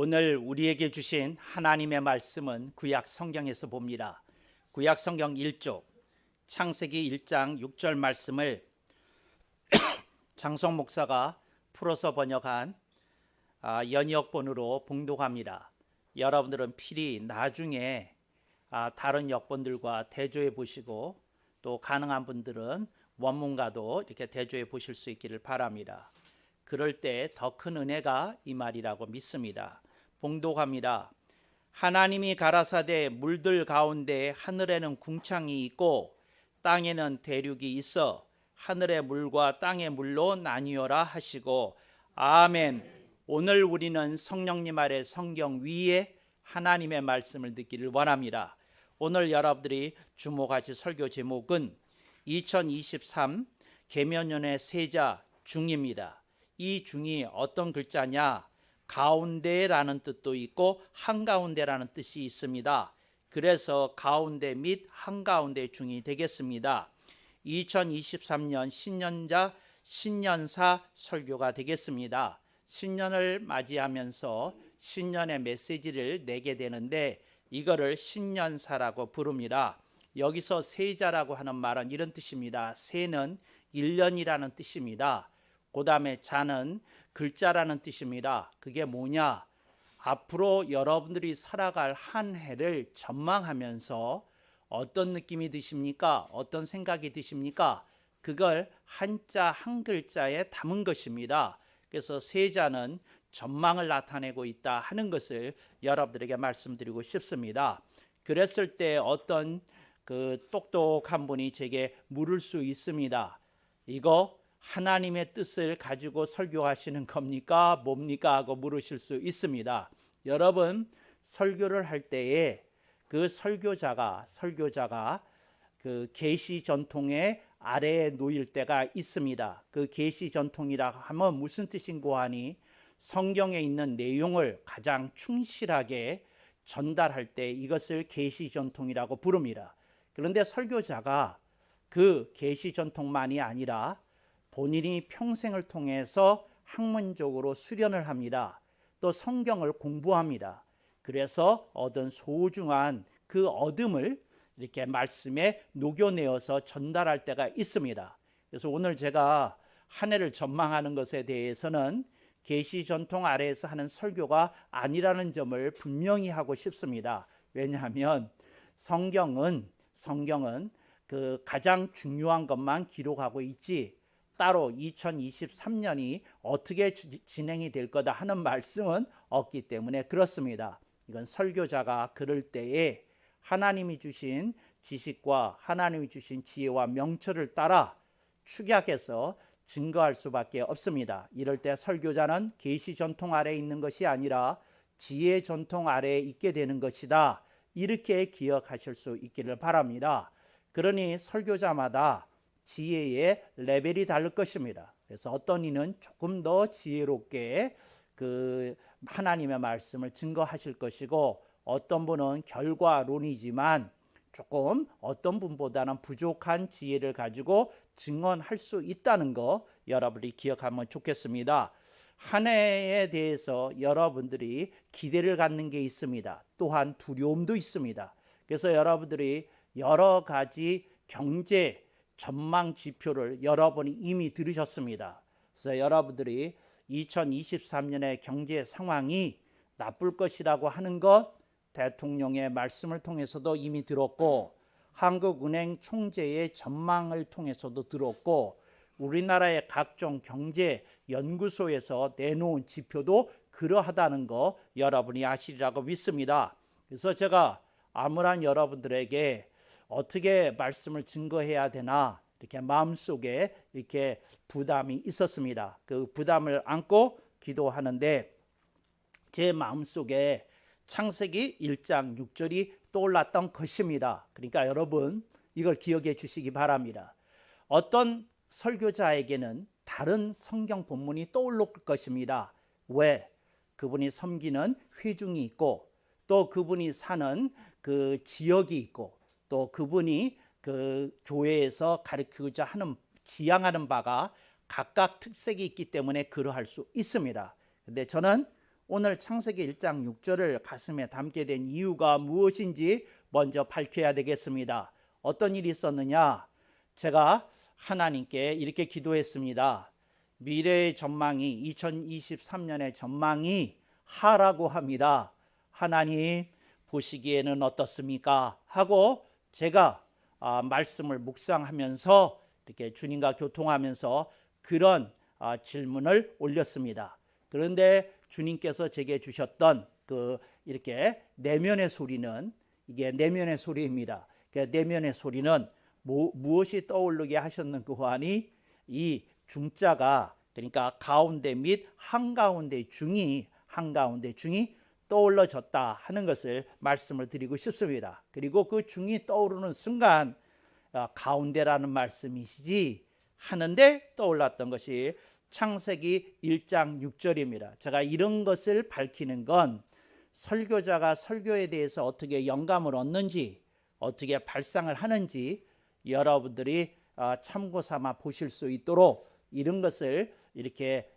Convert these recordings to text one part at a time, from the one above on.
오늘 우리에게 주신 하나님의 말씀은 구약 성경에서 봅니다. 구약 성경 1조 창세기 1장 6절 말씀을 장성 목사가 풀어서 번역한 연역본으로 봉독합니다. 여러분들은 필히 나중에 다른 역본들과 대조해 보시고 또 가능한 분들은 원문과도 이렇게 대조해 보실 수 있기를 바랍니다. 그럴 때 더 큰 은혜가 이 말이라고 믿습니다. 봉독합니다. 하나님이 가라사대 물들 가운데 하늘에는 궁창이 있고 땅에는 대륙이 있어 하늘의 물과 땅의 물로 나뉘어라 하시고 아멘. 오늘 우리는 성령님 아래 성경 위에 하나님의 말씀을 듣기를 원합니다. 오늘 여러분들이 주목하실 설교 제목은 2023 계면년의 세자 중입니다. 이 중이 어떤 글자냐? 가운데라는 뜻도 있고 한가운데라는 뜻이 있습니다. 그래서 가운데 및 한가운데 중이 되겠습니다. 2023년 신년사 설교가 되겠습니다. 신년을 맞이하면서 신년의 메시지를 내게 되는데 이거를 신년사라고 부릅니다. 여기서 세자라고 하는 말은 이런 뜻입니다. 세는 1년이라는 뜻입니다. 그 다음에 자는 글자라는 뜻입니다. 그게 뭐냐? 앞으로 여러분들이 살아갈 한 해를 전망하면서 어떤 느낌이 드십니까? 어떤 생각이 드십니까? 그걸 한자 한 글자에 담은 것입니다. 그래서 세자는 전망을 나타내고 있다 하는 것을 여러분들에게 말씀드리고 싶습니다. 그랬을 때 어떤 똑똑한 분이 제게 물을 수 있습니다. 이거 하나님의 뜻을 가지고 설교하시는 겁니까? 뭡니까? 하고 물으실 수 있습니다. 여러분 설교를 할 때에 그 설교자가 그 계시 전통의 아래에 놓일 때가 있습니다. 그 계시 전통이라 하면 무슨 뜻인고 하니 성경에 있는 내용을 가장 충실하게 전달할 때 이것을 계시 전통이라고 부릅니다. 그런데 설교자가 그 계시 전통만이 아니라 본인이 평생을 통해서 학문적으로 수련을 합니다. 또 성경을 공부합니다. 그래서 얻은 소중한 그 얻음을 이렇게 말씀에 녹여내어서 전달할 때가 있습니다. 그래서 오늘 제가 한 해를 전망하는 것에 대해서는 계시 전통 아래에서 하는 설교가 아니라는 점을 분명히 하고 싶습니다. 왜냐하면 성경은 그 가장 중요한 것만 기록하고 있지 따로 2023년이 어떻게 진행이 될 거다 하는 말씀은 없기 때문에 그렇습니다. 이건 설교자가 그럴 때에 하나님이 주신 지식과 하나님이 주신 지혜와 명철을 따라 축약해서 증거할 수밖에 없습니다. 이럴 때 설교자는 계시 전통 아래에 있는 것이 아니라 지혜 전통 아래에 있게 되는 것이다. 이렇게 기억하실 수 있기를 바랍니다. 그러니 설교자마다 지혜의 레벨이 다를 것입니다. 그래서 어떤 이는 조금 더 지혜롭게 그 하나님의 말씀을 증거하실 것이고 어떤 분은 결과론이지만 조금 어떤 분보다는 부족한 지혜를 가지고 증언할 수 있다는 거 여러분이 기억하면 좋겠습니다. 한 해에 대해서 여러분들이 기대를 갖는 게 있습니다. 또한 두려움도 있습니다. 그래서 여러분들이 여러 가지 경제 전망 지표를 여러분이 이미 들으셨습니다. 그래서 여러분들이 2023년의 경제 상황이 나쁠 것이라고 하는 것 대통령의 말씀을 통해서도 이미 들었고 한국은행 총재의 전망을 통해서도 들었고 우리나라의 각종 경제 연구소에서 내놓은 지표도 그러하다는 거 여러분이 아시리라고 믿습니다. 그래서 제가 암울한 여러분들에게 어떻게 말씀을 증거해야 되나 이렇게 마음속에 이렇게 부담이 있었습니다. 그 부담을 안고 기도하는데 제 마음속에 창세기 1장 6절이 떠올랐던 것입니다. 그러니까 여러분 이걸 기억해 주시기 바랍니다. 어떤 설교자에게는 다른 성경 본문이 떠오를 것입니다. 왜? 그분이 섬기는 회중이 있고 또 그분이 사는 그 지역이 있고 또 그분이 그 교회에서 가르치고자 하는 지향하는 바가 각각 특색이 있기 때문에 그러할 수 있습니다. 근데 저는 오늘 창세기 1장 6절을 가슴에 담게 된 이유가 무엇인지 먼저 밝혀야 되겠습니다. 어떤 일이 있었느냐? 제가 하나님께 이렇게 기도했습니다. 미래의 전망이 2023년의 전망이 하라고 합니다. 하나님 보시기에는 어떻습니까? 하고 제가 말씀을 묵상하면서 이렇게 주님과 교통하면서 그런 질문을 올렸습니다. 그런데 주님께서 제게 주셨던 이렇게 내면의 소리는 이게 내면의 소리입니다. 내면의 소리는 무엇이 떠오르게 하셨는고 하니 이 중자가 그러니까 가운데 및 한가운데 중이 떠올라졌다 하는 것을 말씀을 드리고 싶습니다. 그리고 그 중이 떠오르는 순간 가운데라는 말씀이시지 하는데 떠올랐던 것이 창세기 1장 6절입니다. 제가 이런 것을 밝히는 건 설교자가 설교에 대해서 어떻게 영감을 얻는지 어떻게 발상을 하는지 여러분들이 참고 삼아 보실 수 있도록 이런 것을 이렇게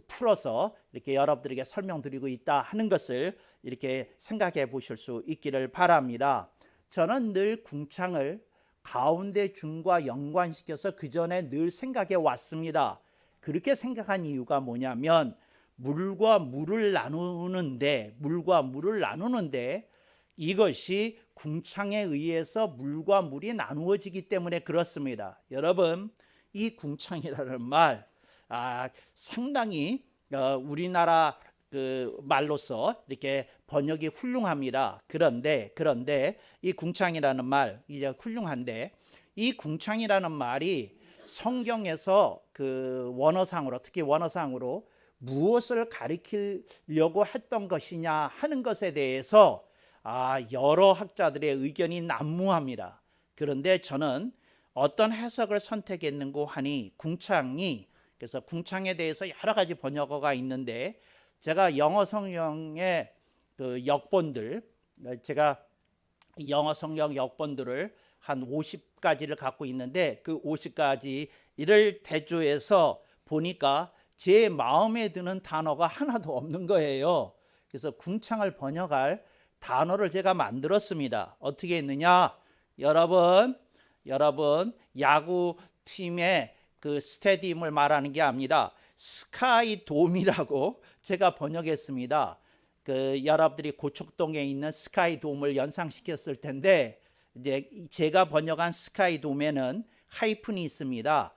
풀어서 이렇게 여러분들에게 설명드리고 있다 하는 것을 이렇게 생각해 보실 수 있기를 바랍니다. 저는 늘 궁창을 가운데 중과 연관시켜서 그 전에 늘 생각해 왔습니다. 그렇게 생각한 이유가 뭐냐면 물과 물을 나누는데 이것이 궁창에 의해서 물과 물이 나누어지기 때문에 그렇습니다. 여러분, 이 궁창이라는 말 상당히 우리나라 말로서 이렇게 번역이 훌륭합니다. 그런데 이 궁창이라는 말 이제 훌륭한데 이 궁창이라는 말이 성경에서 원어상으로 특히 원어상으로 무엇을 가리키려고 했던 것이냐 하는 것에 대해서 여러 학자들의 의견이 난무합니다. 그런데 저는 어떤 해석을 선택했는고 하니 그래서 궁창에 대해서 여러 가지 번역어가 있는데 제가 영어 성경의 제가 영어 성경 역본들을 한 50가지를 갖고 있는데 그 50가지를 대조해서 보니까 제 마음에 드는 단어가 하나도 없는 거예요. 그래서 궁창을 번역할 단어를 제가 만들었습니다. 어떻게 했느냐? 여러분 야구팀의 스테디움을 말하는 게 아닙니다. 스카이 돔이라고 제가 번역했습니다. 여러분들이 고척동에 있는 스카이 돔을 연상시켰을 텐데 이제 제가 번역한 스카이 돔에는 하이픈이 있습니다.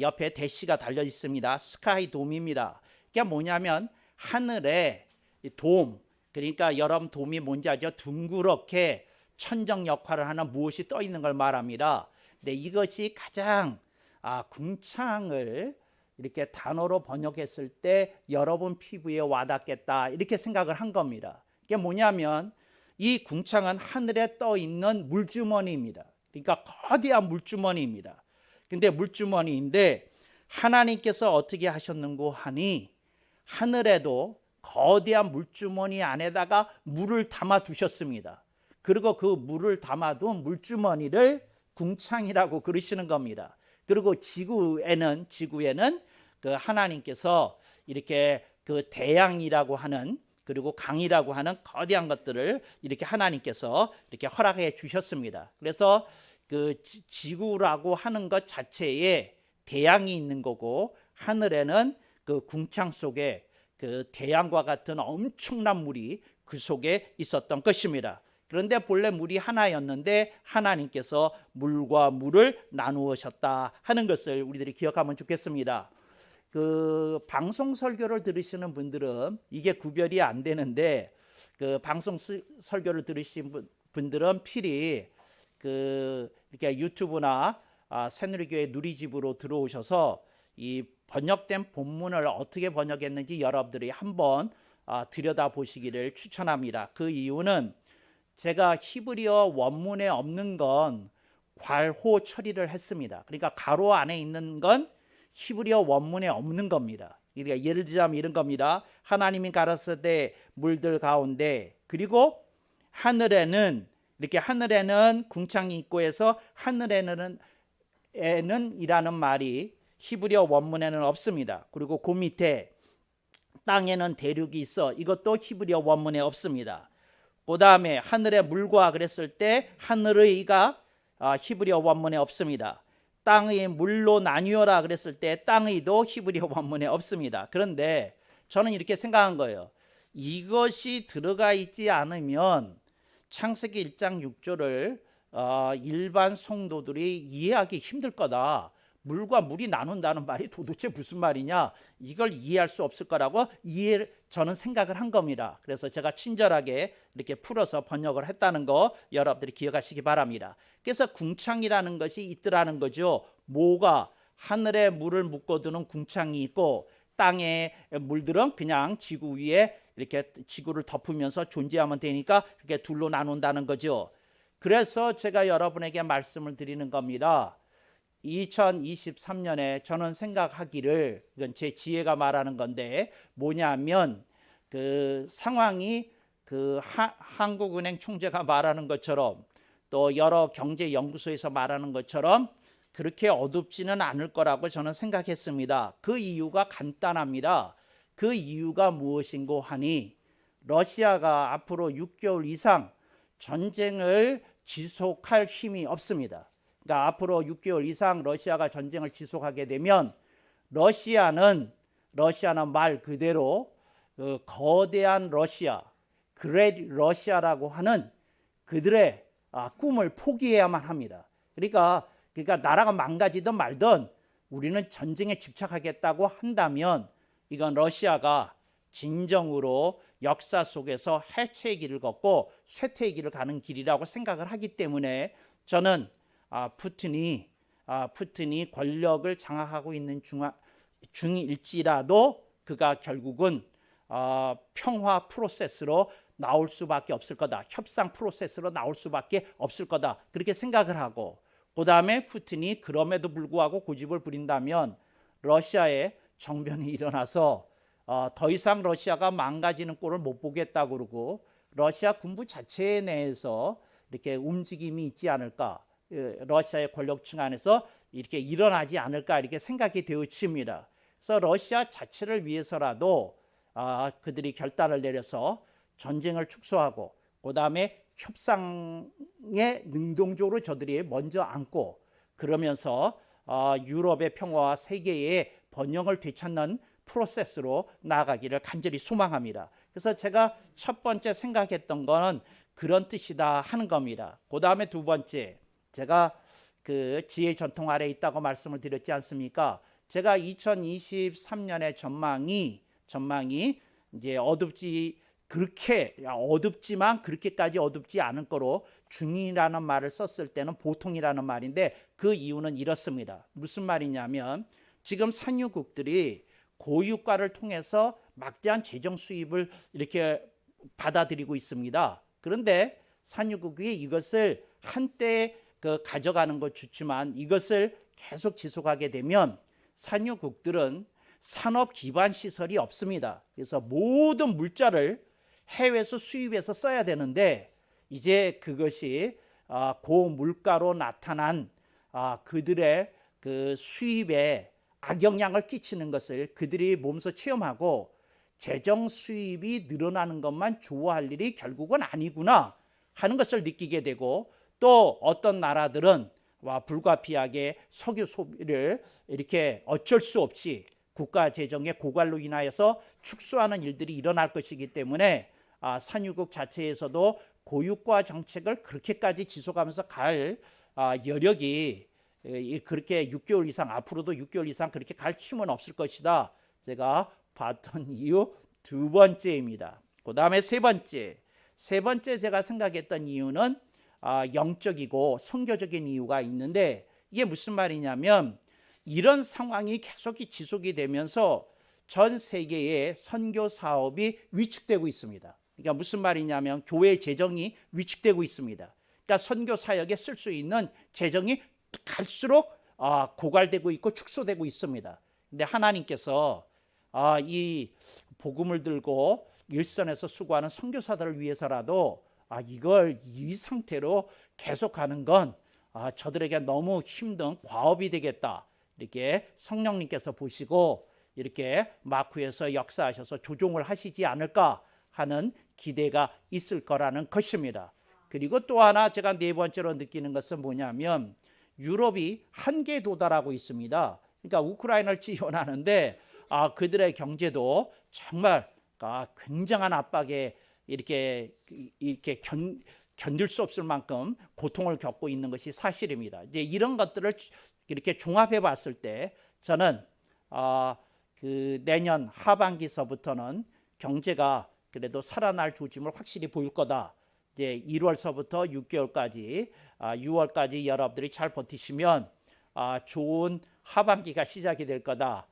옆에 대시가 달려 있습니다. 스카이 돔입니다. 이게 뭐냐면 하늘에 돔, 그러니까 여러분 돔이 뭔지 알죠? 둥그렇게 천정 역할을 하는 무엇이 떠 있는 걸 말합니다. 근데 이것이 가장 궁창을 이렇게 단어로 번역했을 때 여러분 피부에 와닿겠다 이렇게 생각을 한 겁니다. 이게 뭐냐면 이 궁창은 하늘에 떠 있는 물주머니입니다. 그러니까 거대한 물주머니입니다. 근데 물주머니인데 하나님께서 어떻게 하셨는고 하니 하늘에도 거대한 물주머니 안에다가 물을 담아 두셨습니다. 그리고 그 물을 담아둔 물주머니를 궁창이라고 그러시는 겁니다. 그리고 지구에는 하나님께서 이렇게 대양이라고 하는 그리고 강이라고 하는 거대한 것들을 이렇게 하나님께서 이렇게 허락해 주셨습니다. 그래서 지구라고 하는 것 자체에 대양이 있는 거고 하늘에는 궁창 속에 대양과 같은 엄청난 물이 그 속에 있었던 것입니다. 그런데 본래 물이 하나였는데 하나님께서 물과 물을 나누셨다 하는 것을 우리들이 기억하면 좋겠습니다. 방송 설교를 들으시는 분들은 이게 구별이 안 되는데 방송 설교를 들으신 분들은 필히 이렇게 유튜브나 새누리교회 누리집으로 들어오셔서 이 번역된 본문을 어떻게 번역했는지 여러분들이 한번 들여다보시기를 추천합니다. 그 이유는 제가 히브리어 원문에 없는 건 괄호 처리를 했습니다. 그러니까 가로 안에 있는 건 히브리어 원문에 없는 겁니다. 그러니까 예를 들자면 이런 겁니다. 하나님이 가라사대 물들 가운데 그리고 하늘에는 궁창이 있고 해서 하늘에는 이라는 말이 히브리어 원문에는 없습니다. 그리고 그 밑에 땅에는 대륙이 있어. 이것도 히브리어 원문에 없습니다. 그 다음에 하늘의 물과 그랬을 때 하늘의가 히브리어 원문에 없습니다. 땅의 물로 나뉘어라 그랬을 때 땅의도 히브리어 원문에 없습니다. 그런데 저는 이렇게 생각한 거예요. 이것이 들어가 있지 않으면 창세기 1장 6절을 일반 성도들이 이해하기 힘들 거다. 물과 물이 나눈다는 말이 도대체 무슨 말이냐, 이걸 이해할 수 없을 거라고 저는 생각을 한 겁니다. 그래서 제가 친절하게 이렇게 풀어서 번역을 했다는 거 여러분들이 기억하시기 바랍니다. 그래서 궁창이라는 것이 있더라는 거죠. 뭐가 하늘에 물을 묶어두는 궁창이 있고 땅의 물들은 그냥 지구 위에 이렇게 지구를 덮으면서 존재하면 되니까 이렇게 둘로 나눈다는 거죠. 그래서 제가 여러분에게 말씀을 드리는 겁니다. 2023년에 저는 생각하기를, 이건 제 지혜가 말하는 건데 뭐냐면 그 상황이 그 한국은행 총재가 말하는 것처럼 또 여러 경제연구소에서 말하는 것처럼 그렇게 어둡지는 않을 거라고 저는 생각했습니다. 그 이유가 간단합니다. 그 이유가 무엇인고 하니 러시아가 앞으로 6개월 이상 전쟁을 지속할 힘이 없습니다. 그러니까 앞으로 6개월 이상 러시아가 전쟁을 지속하게 되면 러시아는 말 그대로 그 거대한 러시아, 그레이트 러시아라고 하는 그들의 꿈을 포기해야만 합니다. 그러니까 나라가 망가지든 말든 우리는 전쟁에 집착하겠다고 한다면 이건 러시아가 진정으로 역사 속에서 해체의 길을 걷고 쇠퇴의 길을 가는 길이라고 생각을 하기 때문에 저는 푸틴이 권력을 장악하고 있는 중일지라도 그가 결국은 평화 프로세스로 나올 수밖에 없을 거다. 협상 프로세스로 나올 수밖에 없을 거다. 그렇게 생각을 하고, 그 다음에 푸틴이 그럼에도 불구하고 고집을 부린다면 러시아에 정변이 일어나서 더 이상 러시아가 망가지는 꼴을 못 보겠다고 그러고 러시아 군부 자체 내에서 이렇게 움직임이 있지 않을까, 러시아의 권력층 안에서 이렇게 일어나지 않을까 이렇게 생각이 되어집니다. 그래서 러시아 자체를 위해서라도 그들이 결단을 내려서 전쟁을 축소하고 그 다음에 협상에 능동적으로 저들이 먼저 앉고 그러면서 유럽의 평화와 세계의 번영을 되찾는 프로세스로 나아가기를 간절히 소망합니다. 그래서 제가 첫 번째 생각했던 거는 그런 뜻이다 하는 겁니다. 그 다음에 두 번째, 제가 그 지혜 전통 아래 있다고 말씀을 드렸지 않습니까? 제가 2023년의 전망이 이제 어둡지만 그렇게까지 어둡지 않을 거로 중이라는 말을 썼을 때는 보통이라는 말인데 그 이유는 이렇습니다. 무슨 말이냐면 지금 산유국들이 고유가를 통해서 막대한 재정 수입을 이렇게 받아들이고 있습니다. 그런데 산유국이 이것을 한때 가져가는 것 좋지만 이것을 계속 지속하게 되면 산유국들은 산업 기반 시설이 없습니다. 그래서 모든 물자를 해외에서 수입해서 써야 되는데 이제 그것이 고물가로 나타난 그들의 그 수입에 악영향을 끼치는 것을 그들이 몸소 체험하고 재정 수입이 늘어나는 것만 좋아할 일이 결국은 아니구나 하는 것을 느끼게 되고, 또 어떤 나라들은 불가피하게 석유 소비를 이렇게 어쩔 수 없이 국가 재정의 고갈로 인하여서 축소하는 일들이 일어날 것이기 때문에 산유국 자체에서도 고유가 정책을 그렇게까지 지속하면서 갈 여력이 그렇게 6개월 이상, 앞으로도 6개월 이상 그렇게 갈 힘은 없을 것이다. 제가 봤던 이유 두 번째입니다. 그 다음에 세 번째 제가 생각했던 이유는 영적이고 선교적인 이유가 있는데, 이게 무슨 말이냐면 이런 상황이 계속 지속이 되면서 전 세계의 선교 사업이 위축되고 있습니다. 그러니까 무슨 말이냐면 교회 재정이 위축되고 있습니다. 그러니까 선교 사역에 쓸 수 있는 재정이 갈수록 고갈되고 있고 축소되고 있습니다. 근데 하나님께서 이 복음을 들고 일선에서 수고하는 선교사들을 위해서라도 이걸 이 상태로 계속하는 건 저들에게 너무 힘든 과업이 되겠다. 이렇게 성령님께서 보시고 이렇게 마쿠에서 역사하셔서 조종을 하시지 않을까 하는 기대가 있을 거라는 것입니다. 그리고 또 하나 제가 네 번째로 느끼는 것은 뭐냐면 유럽이 한계에 도달하고 있습니다. 그러니까 우크라이나를 지원하는데 그들의 경제도 정말 굉장한 압박에 이렇게 견딜 수 없을 만큼 고통을 겪고 있는 것이 사실입니다. 이제 이런 것들을 이렇게 종합해 봤을 때 저는 그 내년 하반기서부터는 경제가 그래도 살아날 조짐을 확실히 보일 거다. 이제 1월서부터 6개월까지 6월까지 여러분들이 잘 버티시면 좋은 하반기가 시작이 될 거다.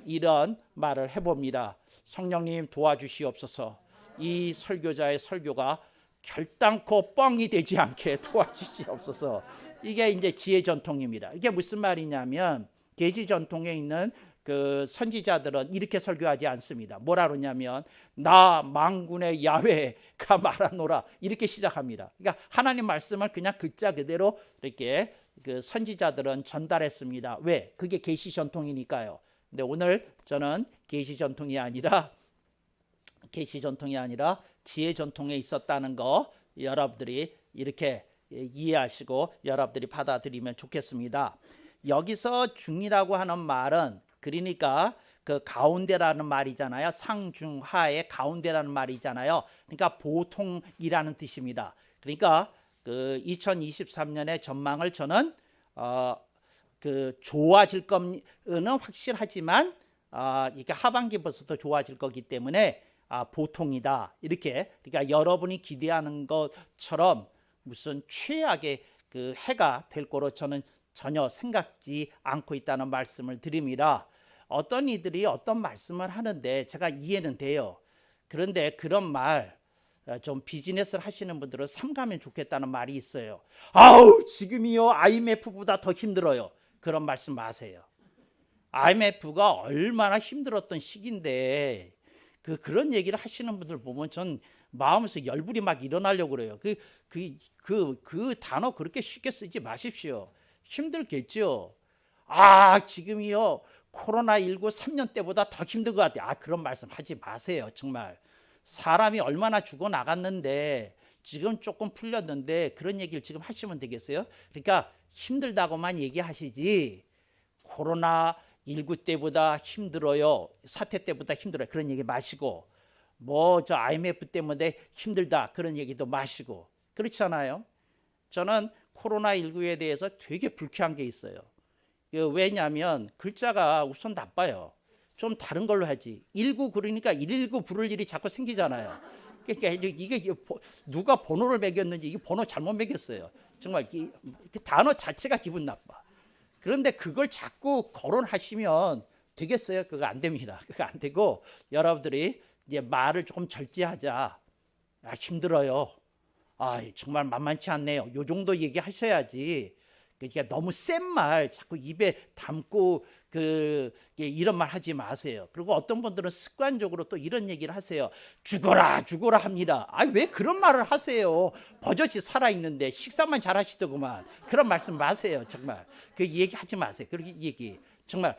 이런 말을 해봅니다. 성령님 도와주시옵소서. 이 설교자의 설교가 결단코 뻥이 되지 않게 도와주시옵소서. 이게 이제 지혜 전통입니다. 이게 무슨 말이냐면 계시 전통에 있는 그 선지자들은 이렇게 설교하지 않습니다. 뭐라 그러냐면 나 만군의 야훼가 말하노라 이렇게 시작합니다. 그러니까 하나님 말씀을 그냥 글자 그대로 이렇게 그 선지자들은 전달했습니다. 왜? 그게 계시 전통이니까요. 근데 오늘 저는 계시 전통이 아니라 지혜 전통에 있었다는 거 여러분들이 이렇게 이해하시고 여러분들이 받아들이면 좋겠습니다. 여기서 중이라고 하는 말은 그러니까 그 가운데라는 말이잖아요. 상중하의 가운데라는 말이잖아요. 그러니까 보통이라는 뜻입니다. 그러니까 그 2023년의 전망을 저는 그 좋아질 거는 확실하지만 이게 하반기부터 좋아질 거기 때문에 보통이다. 이렇게 그러니까 여러분이 기대하는 것처럼 무슨 최악의 그 해가 될 거로 저는 전혀 생각지 않고 있다는 말씀을 드립니다. 어떤 이들이 어떤 말씀을 하는데 제가 이해는 돼요. 그런데 그런 말 좀 비즈니스를 하시는 분들은 삼가면 좋겠다는 말이 있어요. 아우 지금이요 IMF보다 더 힘들어요. 그런 말씀 마세요. IMF가 얼마나 힘들었던 시기인데 그런 얘기를 하시는 분들 보면 전 마음에서 열불이 막 일어나려고 그래요. 그 단어 그렇게 쉽게 쓰지 마십시오. 힘들겠죠. 지금이요 코로나19 3년 때보다 더 힘든 것 같아요. 그런 말씀 하지 마세요. 정말 사람이 얼마나 죽어나갔는데 지금 조금 풀렸는데 그런 얘기를 지금 하시면 되겠어요? 그러니까 힘들다고만 얘기하시지 코로나19 때보다 힘들어요. 사태 때보다 힘들어요. 그런 얘기 마시고 저 IMF 때문에 힘들다 그런 얘기도 마시고 그렇잖아요. 저는 코로나19에 대해서 되게 불쾌한 게 있어요. 왜냐하면 글자가 우선 나빠요. 좀 다른 걸로 하지. 19 그러니까 119 부를 일이 자꾸 생기잖아요. 그러니까 이게 누가 번호를 매겼는지 이게 번호 잘못 매겼어요. 정말 이 단어 자체가 기분 나빠. 그런데 그걸 자꾸 거론하시면 되겠어요? 그거 안 됩니다. 그거 안 되고 여러분들이 이제 말을 조금 절제하자. 힘들어요. 정말 만만치 않네요. 요 정도 얘기하셔야지. 그러니까 너무 센 말 자꾸 입에 담고 이런 말 하지 마세요. 그리고 어떤 분들은 습관적으로 또 이런 얘기를 하세요. 죽어라 합니다. 왜 그런 말을 하세요? 버젓이 살아있는데 식사만 잘하시더구만. 그런 말씀 마세요. 정말 그 얘기하지 마세요. 그렇게 얘기 정말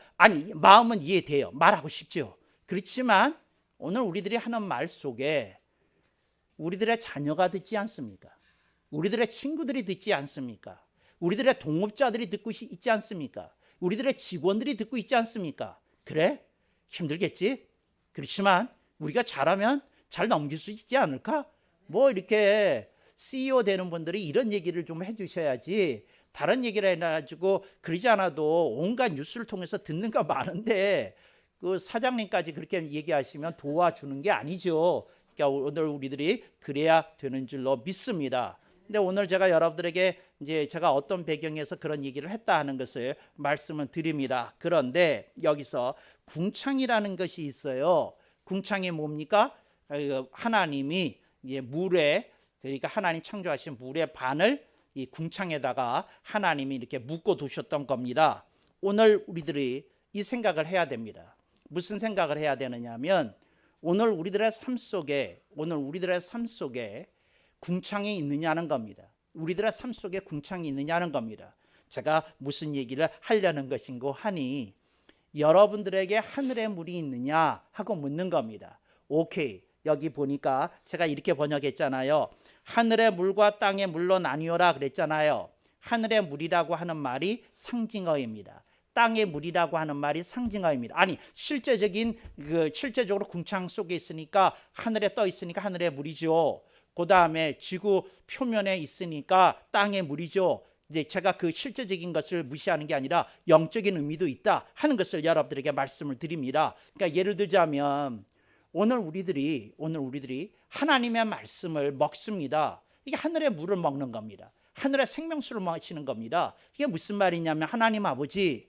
마음은 이해돼요. 말하고 싶죠. 그렇지만 오늘 우리들이 하는 말 속에 우리들의 자녀가 듣지 않습니까? 우리들의 친구들이 듣지 않습니까? 우리들의 동업자들이 듣고 있지 않습니까? 우리들의 직원들이 듣고 있지 않습니까? 그래? 힘들겠지? 그렇지만 우리가 잘하면 잘 넘길 수 있지 않을까? 이렇게 CEO 되는 분들이 이런 얘기를 좀 해주셔야지 다른 얘기를 해가지고 그러지 않아도 온갖 뉴스를 통해서 듣는 거 많은데 그 사장님까지 그렇게 얘기하시면 도와주는 게 아니죠. 그러니까 오늘 우리들이 그래야 되는 줄로 믿습니다. 근데 오늘 제가 여러분들에게 이제 제가 어떤 배경에서 그런 얘기를 했다 하는 것을 말씀을 드립니다. 그런데 여기서 궁창이라는 것이 있어요. 궁창이 뭡니까? 하나님이 이제 물에 그러니까 하나님 창조하신 물의 반을 이 궁창에다가 하나님이 이렇게 묶어 두셨던 겁니다. 오늘 우리들이 이 생각을 해야 됩니다. 무슨 생각을 해야 되느냐면 오늘 우리들의 삶 속에 궁창이 있느냐는 겁니다. 우리들의 삶 속에 궁창이 있느냐는 겁니다. 제가 무슨 얘기를 하려는 것인고 하니 여러분들에게 하늘의 물이 있느냐 하고 묻는 겁니다. 오케이. 여기 보니까 제가 이렇게 번역했잖아요. 하늘의 물과 땅의 물로 나뉘어라 그랬잖아요. 하늘의 물이라고 하는 말이 상징어입니다. 땅의 물이라고 하는 말이 상징어입니다. 아니, 실제적으로 궁창 속에 있으니까 하늘에 떠 있으니까 하늘의 물이죠. 그 다음에 지구 표면에 있으니까 땅의 물이죠. 이제 제가 그 실제적인 것을 무시하는 게 아니라 영적인 의미도 있다 하는 것을 여러분들에게 말씀을 드립니다. 그러니까 예를 들자면 오늘 우리들이 하나님의 말씀을 먹습니다. 이게 하늘의 물을 먹는 겁니다. 하늘의 생명수를 마시는 겁니다. 이게 무슨 말이냐면 하나님 아버지,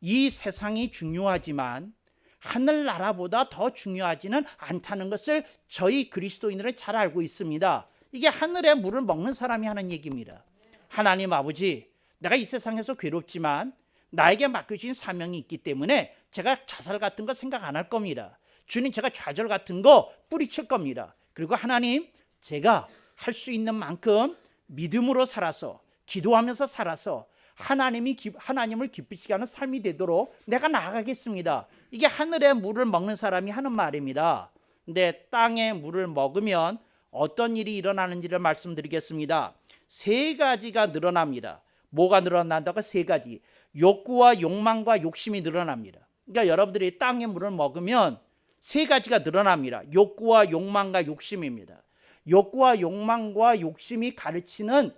이 세상이 중요하지만 하늘나라보다 더 중요하지는 않다는 것을 저희 그리스도인들은 잘 알고 있습니다. 이게 하늘의 물을 먹는 사람이 하는 얘기입니다. 하나님 아버지, 내가 이 세상에서 괴롭지만 나에게 맡겨진 사명이 있기 때문에 제가 자살 같은 거 생각 안 할 겁니다. 주님, 제가 좌절 같은 거 뿌리칠 겁니다. 그리고 하나님, 제가 할 수 있는 만큼 믿음으로 살아서 기도하면서 살아서 하나님을 기쁘시게 하는 삶이 되도록 내가 나아가겠습니다. 이게 하늘의 물을 먹는 사람이 하는 말입니다. 근데 땅의 물을 먹으면 어떤 일이 일어나는지를 말씀드리겠습니다. 세 가지가 늘어납니다. 뭐가 늘어난다고? 세 가지. 욕구와 욕망과 욕심이 늘어납니다. 그러니까 여러분들이 땅의 물을 먹으면 세 가지가 늘어납니다. 욕구와 욕망과 욕심입니다. 욕구와 욕망과 욕심이 가르치는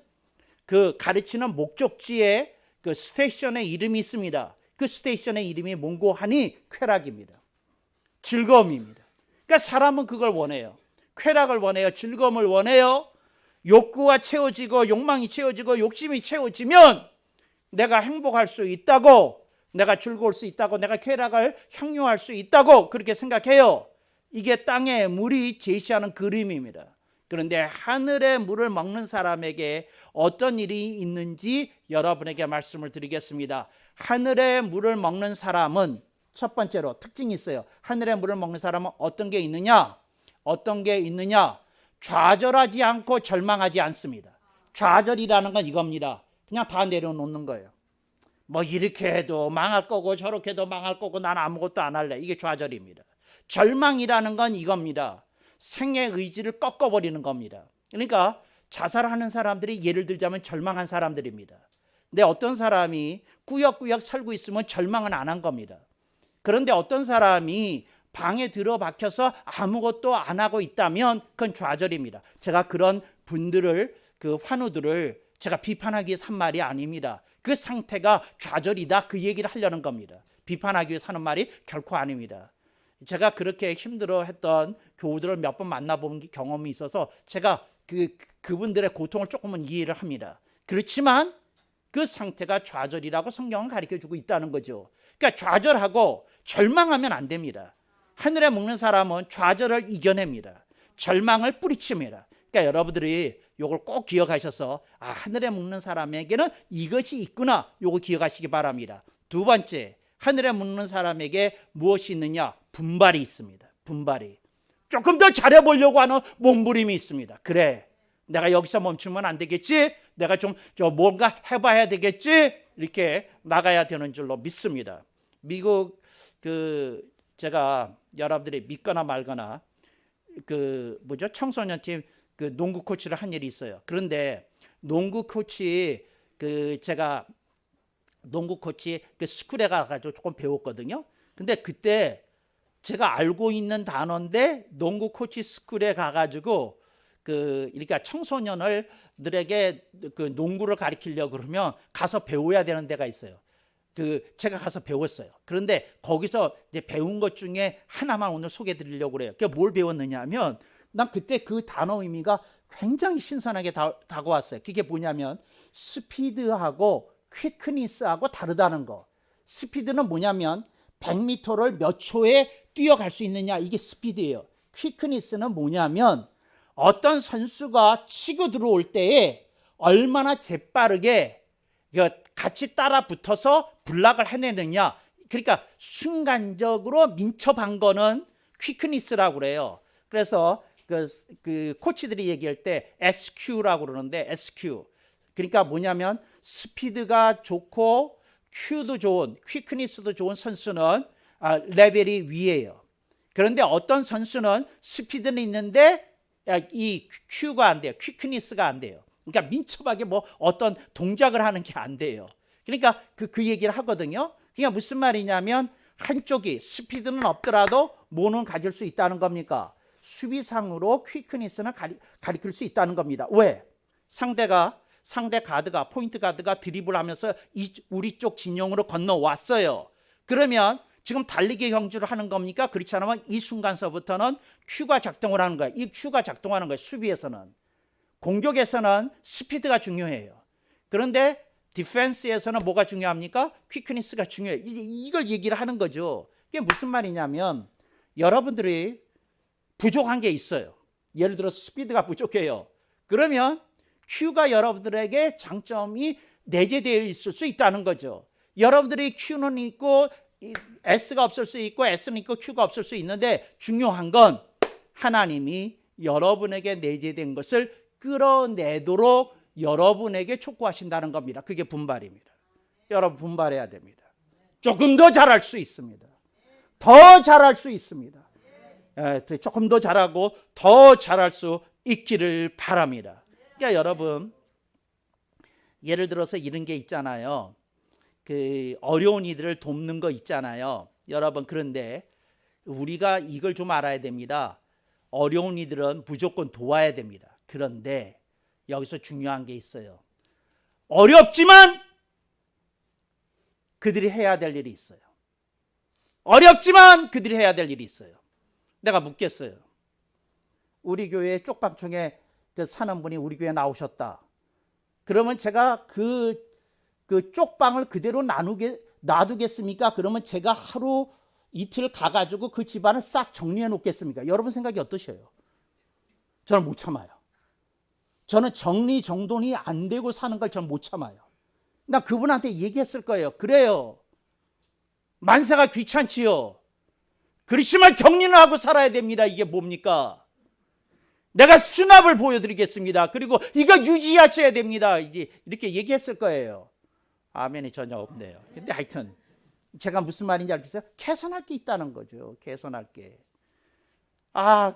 목적지에 그 스테이션의 이름이 있습니다. 그 스테이션의 이름이 뭔고 하니 쾌락입니다. 즐거움입니다. 그러니까 사람은 그걸 원해요. 쾌락을 원해요. 즐거움을 원해요. 욕구가 채워지고 욕망이 채워지고 욕심이 채워지면 내가 행복할 수 있다고, 내가 즐거울 수 있다고, 내가 쾌락을 향유할 수 있다고 그렇게 생각해요. 이게 땅의 물이 제시하는 그림입니다. 그런데 하늘의 물을 먹는 사람에게 어떤 일이 있는지 여러분에게 말씀을 드리겠습니다. 하늘의 물을 먹는 사람은 첫 번째로 특징이 있어요. 하늘의 물을 먹는 사람은 어떤 게 있느냐? 좌절하지 않고 절망하지 않습니다. 좌절이라는 건 이겁니다. 그냥 다 내려놓는 거예요. 뭐 이렇게 해도 망할 거고 저렇게 해도 망할 거고 난 아무것도 안 할래. 이게 좌절입니다. 절망이라는 건 이겁니다. 생의 의지를 꺾어버리는 겁니다. 그러니까 자살하는 사람들이 예를 들자면 절망한 사람들입니다. 근데 어떤 사람이 꾸역꾸역 살고 있으면 절망은 안 한 겁니다. 그런데 어떤 사람이 방에 들어박혀서 아무것도 안 하고 있다면 그건 좌절입니다. 제가 그런 분들을, 그 환우들을 제가 비판하기 위해서 한 말이 아닙니다. 그 상태가 좌절이다, 그 얘기를 하려는 겁니다. 비판하기 위해서 하는 말이 결코 아닙니다. 제가 그렇게 힘들어했던 교우들을 몇 번 만나본 경험이 있어서 제가 그분들의 고통을 조금은 이해를 합니다. 그렇지만 그 상태가 좌절이라고 성경은 가르쳐주고 있다는 거죠. 그러니까 좌절하고 절망하면 안 됩니다. 하늘에 먹는 사람은 좌절을 이겨냅니다. 절망을 뿌리칩니다. 그러니까 여러분들이 이걸 꼭 기억하셔서 하늘에 먹는 사람에게는 이것이 있구나, 이거 기억하시기 바랍니다. 두 번째, 하늘에 먹는 사람에게 무엇이 있느냐? 분발이 있습니다. 분발이. 조금 더 잘해보려고 하는 몸부림이 있습니다. 그래, 내가 여기서 멈추면 안 되겠지? 내가 좀 뭔가 해봐야 되겠지? 이렇게 나가야 되는 줄로 믿습니다. 미국 제가 여러분들이 믿거나 말거나 청소년팀 농구 코치를 한 일이 있어요. 그런데 농구 코치 제가 농구 코치 스쿨에 가가지고 조금 배웠거든요. 근데 그때 제가 알고 있는 단어인데 농구 코치 스쿨에 가가지고 그러니까 청소년들에게 농구를 가르치려고 그러면 가서 배워야 되는 데가 있어요. 제가 가서 배웠어요. 그런데 거기서 이제 배운 것 중에 하나만 오늘 소개해 드리려고 그래요. 그러니까 뭘 배웠느냐 하면 난 그때 그 단어 의미가 굉장히 신선하게 다가왔어요. 그게 뭐냐면 스피드하고 퀴크니스하고 다르다는 거. 스피드는 뭐냐면 100m를 몇 초에 뛰어갈 수 있느냐, 이게 스피드예요. 퀴크니스는 뭐냐면 어떤 선수가 치고 들어올 때에 얼마나 재빠르게 같이 따라 붙어서 블락을 해내느냐. 그러니까 순간적으로 민첩한 거는 퀴크니스라고 그래요. 그래서 그 코치들이 얘기할 때 SQ라고 그러는데 SQ. 그러니까 뭐냐면 스피드가 좋고 큐도 좋은, 퀴크니스도 좋은 선수는 레벨이 위에요. 그런데 어떤 선수는 스피드는 있는데 이 큐가 안 돼요. 퀴크니스가 안 돼요. 그러니까 민첩하게 뭐 어떤 동작을 하는 게 안 돼요. 그러니까 그 얘기를 하거든요. 그러니까 무슨 말이냐면 한쪽이 스피드는 없더라도 뭐는 가질 수 있다는 겁니까? 수비상으로 퀴크니스는 가리킬 수 있다는 겁니다. 왜? 상대 가드가 포인트 가드가 드리블하면서 우리 쪽 진영으로 건너왔어요. 그러면 지금 달리기 경주를 하는 겁니까? 그렇지 않으면 이 순간서부터는 큐가 작동을 하는 거예요. 이 큐가 작동하는 거예요. 수비에서는. 공격에서는 스피드가 중요해요. 그런데 디펜스에서는 뭐가 중요합니까? 퀴크니스가 중요해요. 이걸 얘기를 하는 거죠. 이게 무슨 말이냐면 여러분들이 부족한 게 있어요. 예를 들어서 스피드가 부족해요. 그러면 Q가 여러분들에게 장점이 내재되어 있을 수 있다는 거죠. 여러분들이 Q는 있고 S가 없을 수 있고 S는 있고 Q가 없을 수 있는데 중요한 건 하나님이 여러분에게 내재된 것을 끌어내도록 여러분에게 촉구하신다는 겁니다. 그게 분발입니다. 여러분 분발해야 됩니다. 조금 더 잘할 수 있습니다. 더 잘할 수 있습니다. 조금 더 잘하고 더 잘할 수 있기를 바랍니다. 그러니까 여러분 예를 들어서 이런 게 있잖아요. 그 어려운 이들을 돕는 거 있잖아요. 여러분 그런데 우리가 이걸 좀 알아야 됩니다. 어려운 이들은 무조건 도와야 됩니다. 그런데 여기서 중요한 게 있어요. 어렵지만 그들이 해야 될 일이 있어요. 어렵지만 그들이 해야 될 일이 있어요. 내가 묻겠어요. 우리 교회 쪽방촌에 사는 분이 우리 교회에 나오셨다. 그러면 제가 그 쪽방을 그대로 놔두겠습니까? 그러면 제가 하루 이틀 가가지고 그 집안을 싹 정리해 놓겠습니까? 여러분 생각이 어떠셔요? 저는 못 참아요. 저는 정리정돈이 안 되고 사는 걸 저는 못 참아요. 나 그분한테 얘기했을 거예요. 그래요. 만사가 귀찮지요. 그렇지만 정리는 하고 살아야 됩니다. 이게 뭡니까? 내가 수납을 보여드리겠습니다. 그리고 이거 유지하셔야 됩니다. 이제 이렇게 얘기했을 거예요. 아멘이 전혀 없네요. 근데 하여튼 제가 무슨 말인지 알겠어요? 개선할 게 있다는 거죠. 개선할 게.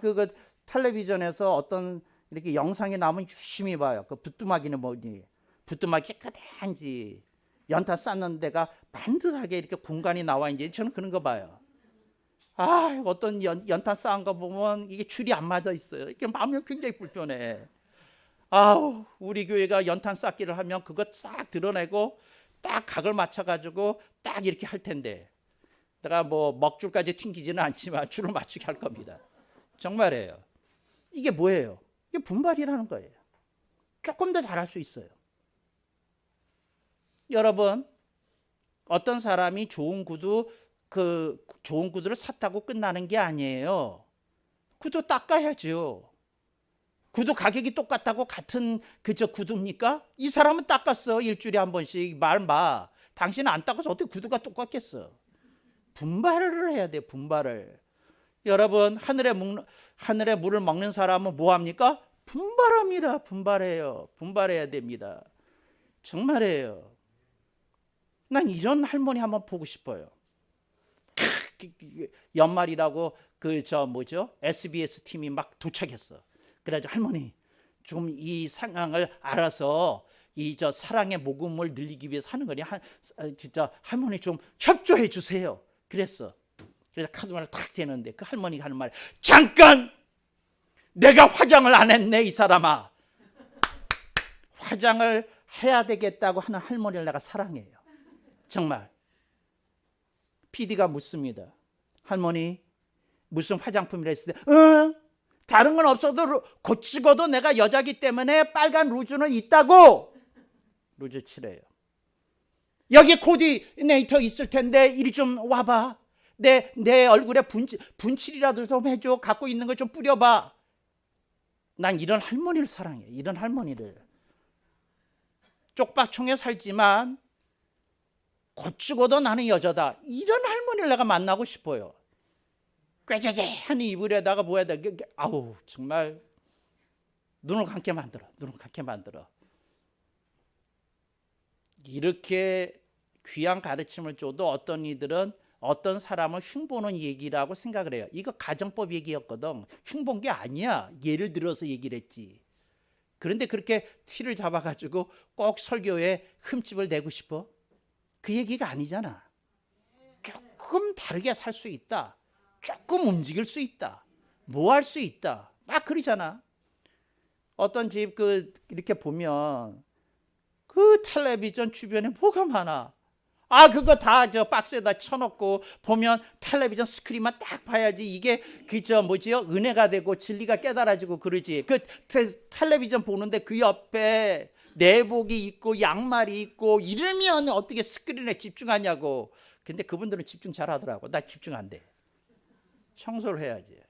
그거 텔레비전에서 어떤 이렇게 영상이 나오면 유심히 봐요. 그 부뚜막이는 뭐니? 부뚜막이 깨끗한지 연탄 쌓는 데가 반듯하게 이렇게 공간이 나와 있는지 저는 그런 거 봐요. 어떤 연탄 쌓은 거 보면 이게 줄이 안 맞아 있어요. 이게 마음이 굉장히 불편해. 우리 교회가 연탄 쌓기를 하면 그거 싹 드러내고 딱 각을 맞춰가지고 딱 이렇게 할 텐데 내가 뭐 먹줄까지 튕기지는 않지만 줄을 맞추게 할 겁니다. 정말이에요. 이게 뭐예요? 이게 분발이라는 거예요. 조금 더 잘할 수 있어요. 여러분 어떤 사람이 좋은 구두를 샀다고 끝나는 게 아니에요. 구두 닦아야죠. 구두 가격이 똑같다고 같은 구두입니까? 이 사람은 닦았어. 일주일에 한 번씩. 말 당신은 안 닦아서 어떻게 구두가 똑같겠어. 분발을 해야 돼. 분발을. 여러분 하늘의 물을 먹는 사람은 뭐합니까? 분발합니다. 분발해요. 분발해야 됩니다. 정말이에요. 난 이런 할머니 한번 보고 싶어요. 연말이라고 SBS 팀이 막 도착했어. 그래가지고 할머니 좀 이 상황을 알아서 사랑의 모금을 늘리기 위해서 하는 거니 진짜 할머니 좀 협조해 주세요. 그랬어. 그래서 카드만을 탁 대는데 그 할머니가 하는 말, 잠깐! 내가 화장을 안 했네 이 사람아. 화장을 해야 되겠다고 하는 할머니를 내가 사랑해요. 정말. PD가 묻습니다. 할머니 무슨 화장품이라 했을 때 다른 건 없어도 고치고도 내가 여자기 때문에 빨간 루즈는 있다고. 루즈 칠해요. 여기 코디네이터 있을 텐데 이리 좀 와봐. 내 얼굴에 분칠이라도 좀 해줘. 갖고 있는 거 좀 뿌려봐. 난 이런 할머니를 사랑해. 이런 할머니를. 쪽박총에 살지만 고치고도 나는 여자다. 이런 할머니를 내가 만나고 싶어요. 꾀죄죄한 이불에다가 뭐야 돼. 정말 눈을 감게 만들어. 눈을 감게 만들어. 이렇게 귀한 가르침을 줘도 어떤 이들은 어떤 사람을 흉보는 얘기라고 생각을 해요. 이거 가정법 얘기였거든. 흉본 게 아니야. 예를 들어서 얘기를 했지. 그런데 그렇게 티를 잡아가지고 꼭 설교에 흠집을 내고 싶어? 그 얘기가 아니잖아. 조금 다르게 살 수 있다. 조금 움직일 수 있다. 뭐 할 수 있다. 막 그러잖아. 어떤 집 이렇게 보면 그 텔레비전 주변에 뭐가 많아. 그거 다 저 박스에다 쳐놓고 보면 텔레비전 스크린만 딱 봐야지 이게 은혜가 되고 진리가 깨달아지고 그러지. 그 텔레비전 보는데 그 옆에 내복이 있고 양말이 있고 이러면 어떻게 스크린에 집중하냐고. 근데 그분들은 집중 잘하더라고. 나 집중 안 돼. 청소를 해야지.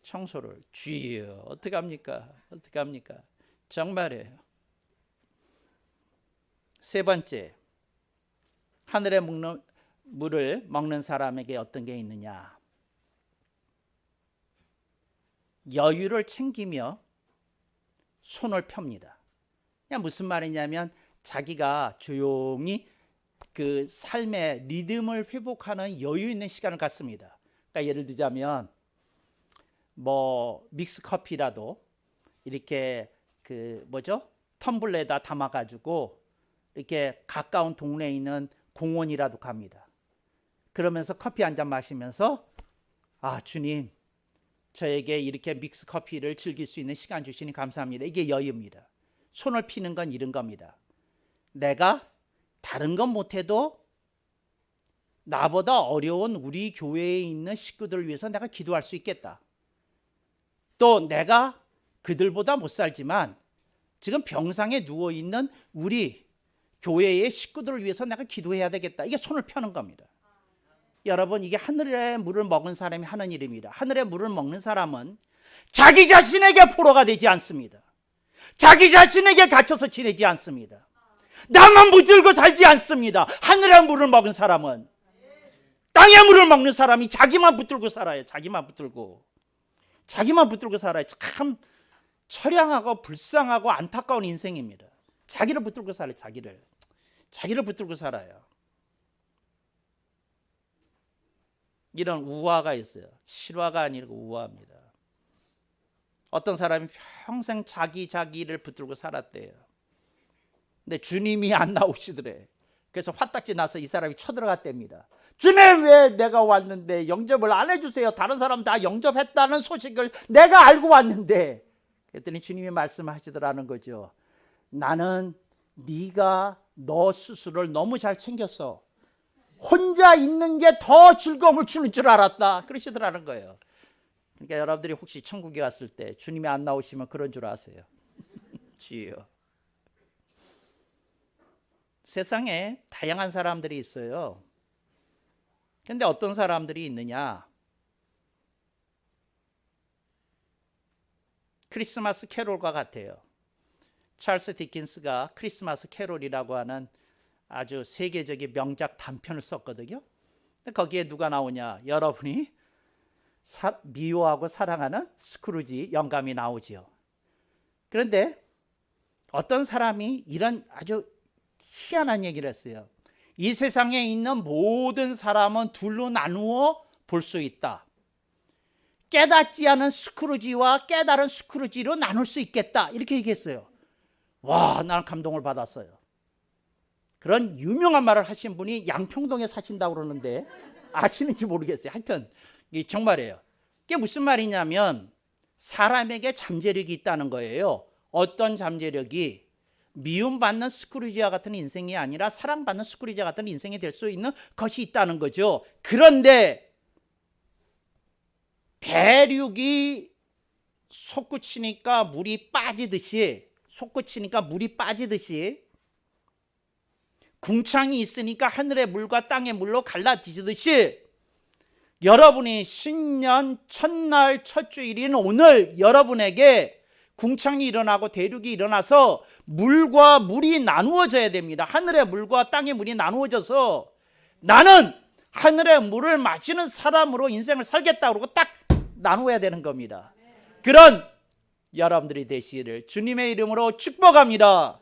청소를. 주여 어떻게 합니까? 어떻게 합니까? 정말이에요. 세 번째, 하늘의 물을 먹는 사람에게 어떤 게 있느냐? 여유를 챙기며 손을 펴니다. 그냥 무슨 말이냐면 자기가 조용히 그 삶의 리듬을 회복하는 여유 있는 시간을 갖습니다. 그러니까 예를 들자면 뭐 믹스 커피라도 이렇게 텀블러에다 담아가지고 이렇게 가까운 동네에 있는 공원이라도 갑니다. 그러면서 커피 한 잔 마시면서 주님 저에게 이렇게 믹스 커피를 즐길 수 있는 시간 주시니 감사합니다. 이게 여유입니다. 손을 피는 건 이런 겁니다. 내가 다른 건 못해도 나보다 어려운 우리 교회에 있는 식구들을 위해서 내가 기도할 수 있겠다. 또 내가 그들보다 못 살지만 지금 병상에 누워있는 우리 교회의 식구들을 위해서 내가 기도해야 되겠다. 이게 손을 펴는 겁니다. 여러분, 이게 하늘의 물을 먹은 사람이 하는 일입니다. 하늘의 물을 먹는 사람은 자기 자신에게 포로가 되지 않습니다. 자기 자신에게 갇혀서 지내지 않습니다. 나만 붙들고 살지 않습니다. 하늘의 물을 먹은 사람은, 땅의 물을 먹는 사람이 자기만 붙들고 살아요. 자기만 붙들고 살아요. 참 처량하고 불쌍하고 안타까운 인생입니다. 자기를 붙들고 살아요. 자기를 붙들고 살아요. 이런 우화가 있어요. 실화가 아니고 우화입니다. 어떤 사람이 평생 자기를 붙들고 살았대요. 근데 주님이 안 나오시더래. 그래서 화딱지 나서 이 사람이 쳐들어갔답니다. 주님, 왜 내가 왔는데 영접을 안 해주세요? 다른 사람 다 영접했다는 소식을 내가 알고 왔는데. 그랬더니 주님이 말씀하시더라는 거죠. 나는 네가 너 스스로를 너무 잘 챙겼어. 혼자 있는 게 더 즐거움을 주는 줄 알았다. 그러시더라는 거예요. 그러니까 여러분들이 혹시 천국에 갔을 때 주님이 안 나오시면 그런 줄 아세요. 주여. 세상에 다양한 사람들이 있어요. 근데 어떤 사람들이 있느냐? 크리스마스 캐롤과 같아요. 찰스 디킨스가 크리스마스 캐롤이라고 하는 아주 세계적인 명작 단편을 썼거든요. 근데 거기에 누가 나오냐? 여러분이 미워하고 사랑하는 스크루지 영감이 나오지요. 그런데 어떤 사람이 이런 아주 희한한 얘기를 했어요. 이 세상에 있는 모든 사람은 둘로 나누어 볼 수 있다. 깨닫지 않은 스크루지와 깨달은 스크루지로 나눌 수 있겠다. 이렇게 얘기했어요. 와, 나는 감동을 받았어요. 그런 유명한 말을 하신 분이 양평동에 사신다고 그러는데 아시는지 모르겠어요. 하여튼 정말이에요. 이게 무슨 말이냐면 사람에게 잠재력이 있다는 거예요. 어떤 잠재력이? 미움받는 스크루지와 같은 인생이 아니라 사랑받는 스크루지와 같은 인생이 될 수 있는 것이 있다는 거죠. 그런데 대륙이 솟구치니까 물이 빠지듯이 궁창이 있으니까 하늘의 물과 땅의 물로 갈라지듯이 여러분이 신년 첫날 첫 주일인 오늘 여러분에게 궁창이 일어나고 대륙이 일어나서 물과 물이 나누어져야 됩니다. 하늘의 물과 땅의 물이 나누어져서 나는 하늘의 물을 마시는 사람으로 인생을 살겠다 그러고 딱 나누어야 되는 겁니다. 그런 여러분들이 되시기를 주님의 이름으로 축복합니다.